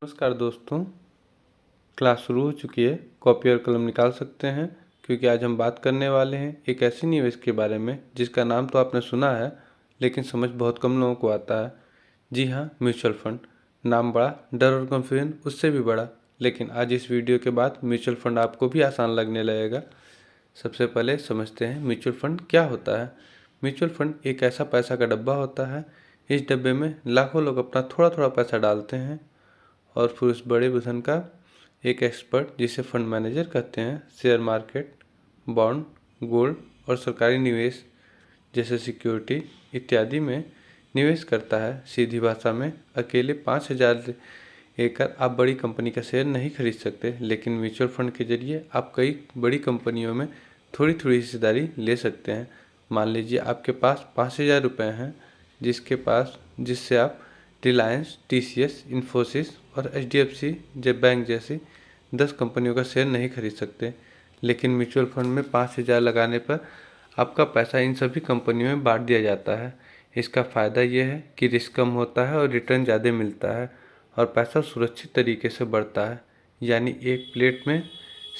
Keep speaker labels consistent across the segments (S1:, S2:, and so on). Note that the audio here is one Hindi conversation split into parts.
S1: नमस्कार दोस्तों, क्लास शुरू हो चुकी है। कॉपी और कलम निकाल सकते हैं क्योंकि आज हम बात करने वाले हैं एक ऐसी निवेश के बारे में जिसका नाम तो आपने सुना है लेकिन समझ बहुत कम लोगों को आता है। जी हाँ, म्यूचुअल फंड। नाम बड़ा, डर और कन्फ्यूजन उससे भी बड़ा। लेकिन आज इस वीडियो के बाद म्यूचुअल फंड आपको भी आसान लगने लगेगा। सबसे पहले समझते हैं म्यूचुअल फंड क्या होता है। म्यूचुअल फंड एक ऐसा पैसा का डब्बा होता है। इस डब्बे में लाखों लोग अपना थोड़ा थोड़ा पैसा डालते हैं और फिर उस बड़े धन का एक एक्सपर्ट, जिसे फंड मैनेजर कहते हैं, शेयर मार्केट, बॉन्ड, गोल्ड और सरकारी निवेश जैसे सिक्योरिटी इत्यादि में निवेश करता है। सीधी भाषा में, अकेले 5,000 लेकर आप बड़ी कंपनी का शेयर नहीं खरीद सकते, लेकिन म्यूचुअल फंड के जरिए आप कई बड़ी कंपनियों में थोड़ी थोड़ी हिस्सेदारी ले सकते हैं। मान लीजिए आपके पास 5,000 रुपये हैं, जिससे आप रिलायंस, टीसीएस, इन्फोसिस और एचडीएफसी बैंक जैसी 10 कंपनियों का शेयर नहीं खरीद सकते। लेकिन म्यूचुअल फंड में 5,000 लगाने पर आपका पैसा इन सभी कंपनियों में बांट दिया जाता है। इसका फ़ायदा यह है कि रिस्क कम होता है और रिटर्न ज़्यादा मिलता है और पैसा सुरक्षित तरीके से बढ़ता है। यानी एक प्लेट में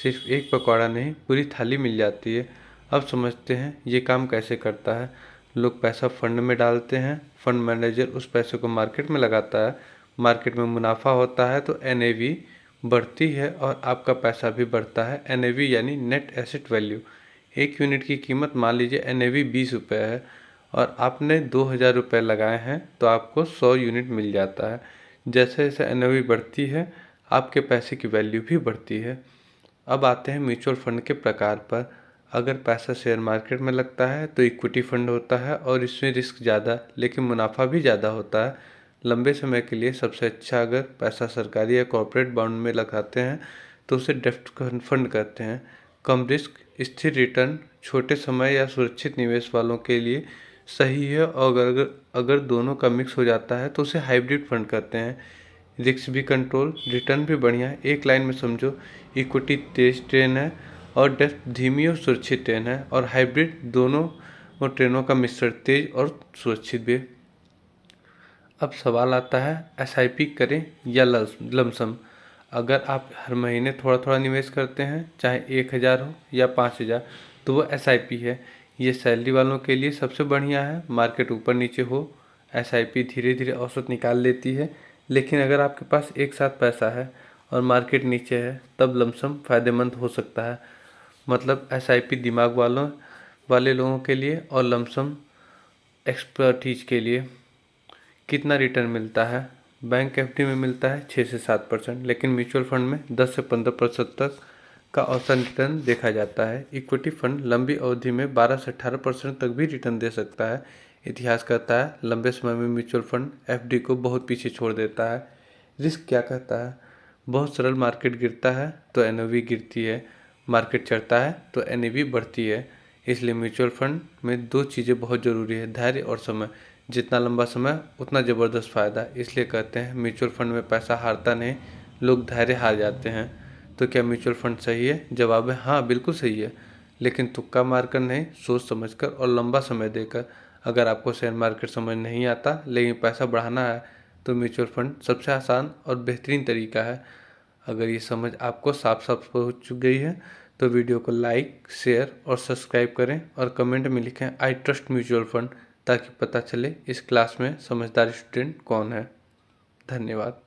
S1: सिर्फ एक पकौड़ा नहीं, पूरी थाली मिल जाती है। अब समझते हैं ये काम कैसे करता है। लोग पैसा फंड में डालते हैं, फंड मैनेजर उस पैसे को मार्केट में लगाता है। मार्केट में मुनाफा होता है तो एनएवी बढ़ती है और आपका पैसा भी बढ़ता है। एनएवी यानी नेट एसेट वैल्यू। एक यूनिट की कीमत मान लीजिए एनएवी 20 रुपये है और आपने 2,000 रुपये लगाए हैं तो आपको 100 यूनिट मिल जाता है। जैसे जैसे एनएवी बढ़ती है आपके पैसे की वैल्यू भी बढ़ती है। अब आते हैं म्यूचुअल फंड के प्रकार पर। अगर पैसा शेयर मार्केट में लगता है तो इक्विटी फंड होता है और इसमें रिस्क ज़्यादा लेकिन मुनाफा भी ज़्यादा होता है। लंबे समय के लिए सबसे अच्छा अगर पैसा सरकारी या कॉर्पोरेट बॉन्ड में लगाते हैं तो उसे डेब्ट फंड कहते हैं। कम रिस्क, स्थिर रिटर्न, छोटे समय या सुरक्षित निवेश वालों के लिए सही है। और अगर दोनों का मिक्स हो जाता है तो उसे हाइब्रिड फंड कहते हैं। रिस्क भी कंट्रोल, रिटर्न भी बढ़िया है। एक लाइन में समझो, इक्विटी तेज ट्रेन है और डेप्थ धीमी और सुरक्षित ट्रेन है, और हाइब्रिड दोनों ट्रेनों का मिश्रण, तेज और सुरक्षित भी। अब सवाल आता है, एसआईपी करें या लमसम। अगर आप हर महीने थोड़ा थोड़ा निवेश करते हैं, चाहे 1,000 हो या 5,000, तो वो एसआईपी है। ये सैलरी वालों के लिए सबसे बढ़िया है। मार्केट ऊपर नीचे हो, एसआईपी धीरे धीरे औसत निकाल लेती है। लेकिन अगर आपके पास एक साथ पैसा है और मार्केट नीचे है, तब लमसम फ़ायदेमंद हो सकता है। मतलब एसआईपी दिमाग वाले लोगों के लिए और लमसम एक्सपर्टीज के लिए। कितना रिटर्न मिलता है? बैंक एफडी में मिलता है 6 से 7%, लेकिन म्यूचुअल फंड में 10 से 15% तक का औसत रिटर्न देखा जाता है। इक्विटी फंड लंबी अवधि में 12 से 18% तक भी रिटर्न दे सकता है। इतिहास कहता है लंबे समय में म्यूचुअल फंड एफडी को बहुत पीछे छोड़ देता है। रिस्क क्या कहता है? बहुत सरल, मार्केट गिरता है तो एनओवी गिरती है, मार्केट चढ़ता है तो एनएवी बढ़ती है। इसलिए म्यूचुअल फंड में दो चीज़ें बहुत ज़रूरी है, धैर्य और समय। जितना लंबा समय उतना ज़बरदस्त फ़ायदा। इसलिए कहते हैं म्यूचुअल फंड में पैसा हारता नहीं, लोग धैर्य हार जाते हैं। तो क्या म्यूचुअल फंड सही है? जवाब है हाँ, बिल्कुल सही है, लेकिन तुक्का मारकर नहीं, सोच समझकर और लंबा समय देकर। अगर आपको शेयर मार्केट समझ नहीं आता लेकिन पैसा बढ़ाना है तो म्यूचुअल फंड सबसे आसान और बेहतरीन तरीका है। अगर ये समझ आपको साफ साफ हो चुक गई है तो वीडियो को लाइक, शेयर और सब्सक्राइब करें और कमेंट में लिखें आई ट्रस्ट म्यूचुअल फंड, ताकि पता चले इस क्लास में समझदार स्टूडेंट कौन है। धन्यवाद।